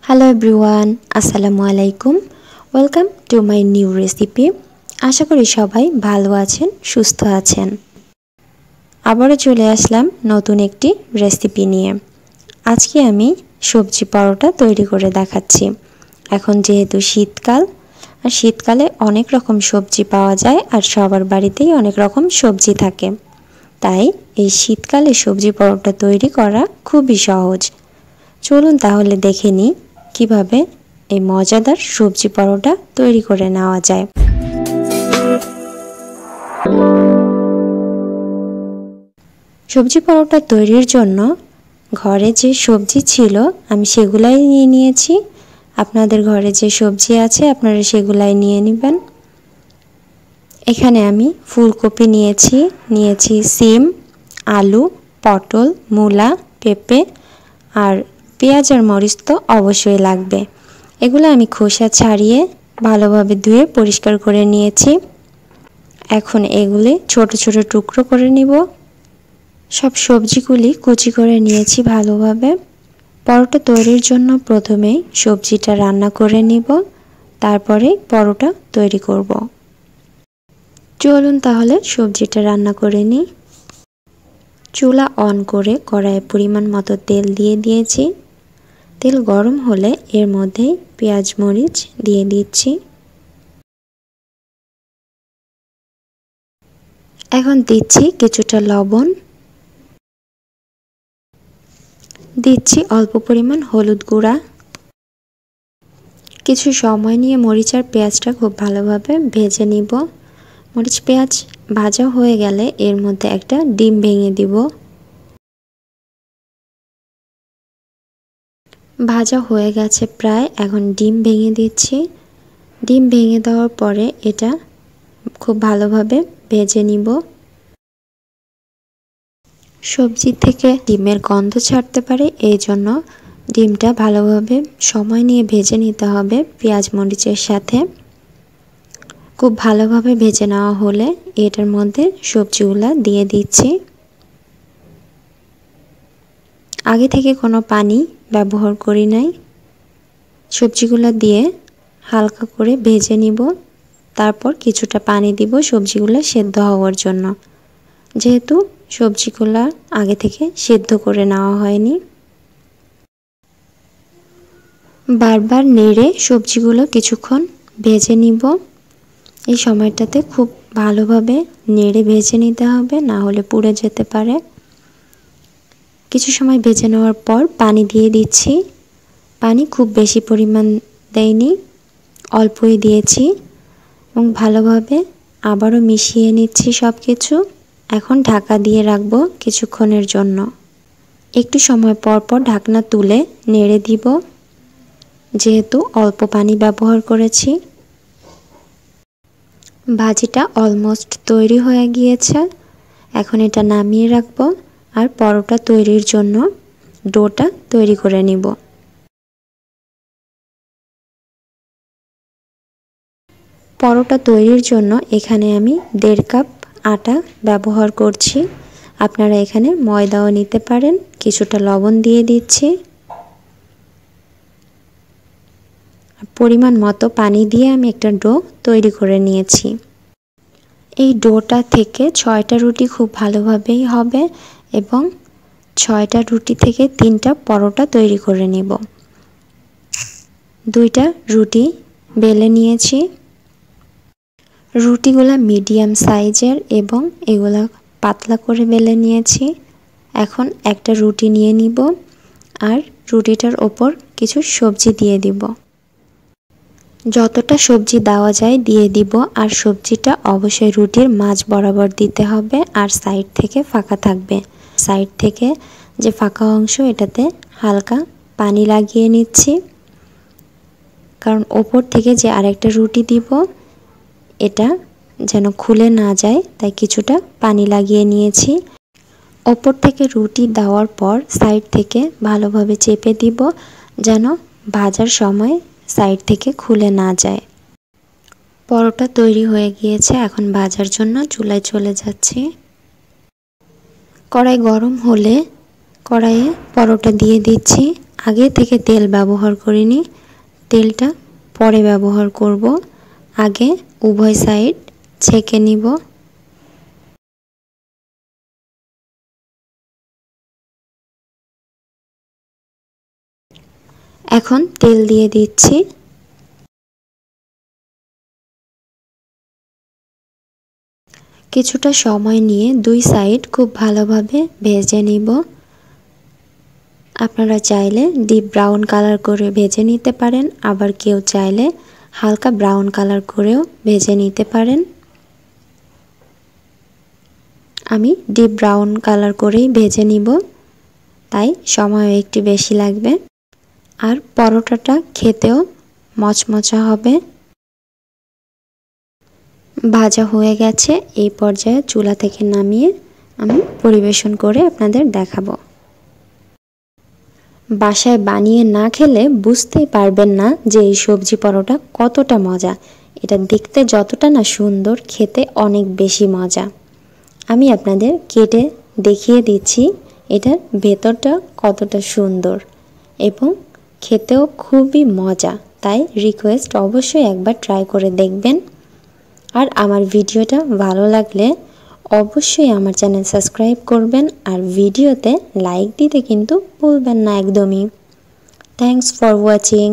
Hello everyone, আসসালামু আলাইকুম। Welcome to my new recipe. আশা করি সবাই ভালো আছেন, সুস্থ আছেন। আবারও চলে আসলাম নতুন একটি রেসিপি নিয়ে। আজকে আমি সবজি পরোটা তৈরি করে দেখাচ্ছি। এখন যেহেতু শীতকাল, আর শীতকালে অনেক রকম সবজি পাওয়া যায়, আর সবার বাড়িতেই অনেক রকম সবজি থাকে। তাই এই শীতকালে সবজি পরোটা তৈরি করা খুবই সহজ। চলুন তাহলে দেখে নিই কিভাবে এই মজাদার সবজি পরোটা তৈরি করে নেওয়া যায়। সবজি পরোটা তৈরির জন্য ঘরে যে সবজি ছিল আমি সেগুলাই নিয়ে নিয়েছি। আপনাদের ঘরে যে সবজি আছে আপনারা সেগুলাই নিয়ে নেবেন। এখানে আমি ফুলকপি নিয়েছি সিম, আলু, পটল, মূলা, পেঁপে আর পেঁয়াজ আর মরিচ তো অবশ্যই লাগবে। এগুলো আমি খোসা ছাড়িয়ে ভালোভাবে ধুয়ে পরিষ্কার করে নিয়েছি। এখন এগুলি ছোট ছোট টুকরো করে নিব। সব সবজিগুলি কুচি করে নিয়েছি ভালোভাবে। পরোটা তৈরির জন্য প্রথমে সবজিটা রান্না করে নিব, তারপরে পরোটা তৈরি করব। চলুন তাহলে সবজিটা রান্না করে নিই। চুলা অন করে কড়াইয়ে পরিমাণ মতো তেল দিয়ে দিয়েছি। তেল গরম হলে এর মধ্যে পেঁয়াজ মরিচ দিয়ে দিচ্ছি। এখন দিচ্ছি কিছুটা লবণ, দিচ্ছি অল্প পরিমাণ হলুদ গুঁড়া। কিছু সময় নিয়ে মরিচ আর পেঁয়াজটা খুব ভালোভাবে ভেজে নিব। মরিচ পেঁয়াজ ভাজা হয়ে গেলে এর মধ্যে একটা ডিম ভেঙে দিব। ভাজা হয়ে গেছে প্রায়, এখন ডিম ভেঙে দিচ্ছি। ডিম ভেঙে দেওয়ার পরে এটা খুব ভালোভাবে ভেজে নিব। সবজি থেকে ডিমের গন্ধ ছাড়তে পারে, এই জন্য ডিমটা ভালোভাবে সময় নিয়ে ভেজে নিতে হবে পেঁয়াজ মরিচের সাথে। খুব ভালোভাবে ভেজে নেওয়া হলে এটার মধ্যে সবজিগুলা দিয়ে দিচ্ছি। আগে থেকে কোনো পানি ব্যবহার করি নাই। সবজিগুলো দিয়ে হালকা করে ভেজে নিব, তারপর কিছুটা পানি দিব সবজিগুলো সেদ্ধ হওয়ার জন্য, যেহেতু সবজিগুলো আগে থেকে সেদ্ধ করে নেওয়া হয়নি। বারবার নেড়ে সবজিগুলো কিছুক্ষণ ভেজে নিব। এই সময়টাতে খুব ভালোভাবে নেড়ে ভেজে নিতে হবে, না হলে পুড়ে যেতে পারে। কিছু সময় ভেজে নেওয়ার পর পানি দিয়ে দিচ্ছি। পানি খুব বেশি পরিমাণ দেইনি, অল্পই দিয়েছি এবং ভালোভাবে আবারও মিশিয়ে নিচ্ছি সব কিছু। এখন ঢাকা দিয়ে রাখবো কিছুক্ষণের জন্য। একটু সময় পর পর ঢাকনা তুলে নেড়ে দিব, যেহেতু অল্প পানি ব্যবহার করেছি। ভাজিটা অলমোস্ট তৈরি হয়ে গিয়েছে। এখন এটা নামিয়ে রাখবো আর পরোটা তৈরির জন্য ডোটা তৈরি করে নিব। পরোটা তৈরির জন্য এখানে আমি 1.5 কাপ আটা ব্যবহার করছি। আপনারা এখানে ময়দাও নিতে পারেন। কিছুটা লবণ দিয়ে দিচ্ছি। পরিমাণ মতো পানি দিয়ে আমি একটা ডো তৈরি করে নিয়েছি। এই ডোটা থেকে 6টা রুটি খুব ভালোভাবেই হবে এবং 6টা রুটি থেকে 3টা পরোটা তৈরি করে নিব। 2টা রুটি বেলে নিয়েছি। রুটিগুলা মিডিয়াম সাইজের এবং এগুলা পাতলা করে বেলে নিয়েছি। এখন একটা রুটি নিয়ে নিব আর রুটিটার ওপর কিছু সবজি দিয়ে দিব। যতটা সবজি দেওয়া যায় দিয়ে দিব, আর সবজিটা অবশ্যই রুটির মাঝ বরাবর দিতে হবে আর সাইড থেকে ফাঁকা থাকবে। সাইড থেকে যে ফাঁকা অংশ এটাতে হালকা পানি লাগিয়ে নিচ্ছি, কারণ ওপর থেকে যে আরেকটা রুটি দিব এটা যেন খুলে না যায়, তাই কিছুটা পানি লাগিয়ে নিয়েছি। ওপর থেকে রুটি দেওয়ার পর সাইড থেকে ভালোভাবে চেপে দিব, যেন ভাজার সময় সাইড থেকে খুলে না যায়। পরোটা তৈরি হয়ে গিয়েছে, এখন ভাজার জন্য চুলায় চলে যাচ্ছি। কড়াই গরম হলে কড়াইয়ে পরোটা দিয়ে দিচ্ছি। আগে থেকে তেল ব্যবহার করিনি, তেলটা পরে ব্যবহার করব। আগে উভয় সাইড ছেঁকে নিব। এখন তেল দিয়ে দিচ্ছি। কিছুটা সময় নিয়ে দুই সাইড খুব ভালোভাবে ভেজে নিব। আপনারা চাইলে ডিপ ব্রাউন কালার করে ভেজে নিতে পারেন, আবার কেউ চাইলে হালকা ব্রাউন কালার করেও ভেজে নিতে পারেন। আমি ডিপ ব্রাউন কালার করেই ভেজে নিব, তাই সময় একটু বেশি লাগবে। আর পরোটাটা খেতেও মচমচা হবে। ভাজা হয়ে গেছে, এই পর্যায়ে চুলা থেকে নামিয়ে আমি পরিবেশন করে আপনাদের দেখাবো। বাসায় বানিয়ে না খেলে বুঝতেই পারবেন না যে এই সবজি পরোটা কতটা মজা। এটা দেখতে যতটা না সুন্দর, খেতে অনেক বেশি মজা। আমি আপনাদের কেটে দেখিয়ে দিচ্ছি এটার ভেতরটা কতটা সুন্দর এবং খেতেও খুবই মজা। তাই রিকোয়েস্ট, অবশ্যই একবার ট্রাই করে দেখবেন। আর আমার ভিডিওটা ভালো লাগলে অবশ্যই আমার চ্যানেল সাবস্ক্রাইব করবেন, আর ভিডিওতে লাইক দিতে কিন্তু ভুলবেন না একদমই। Thanks for watching.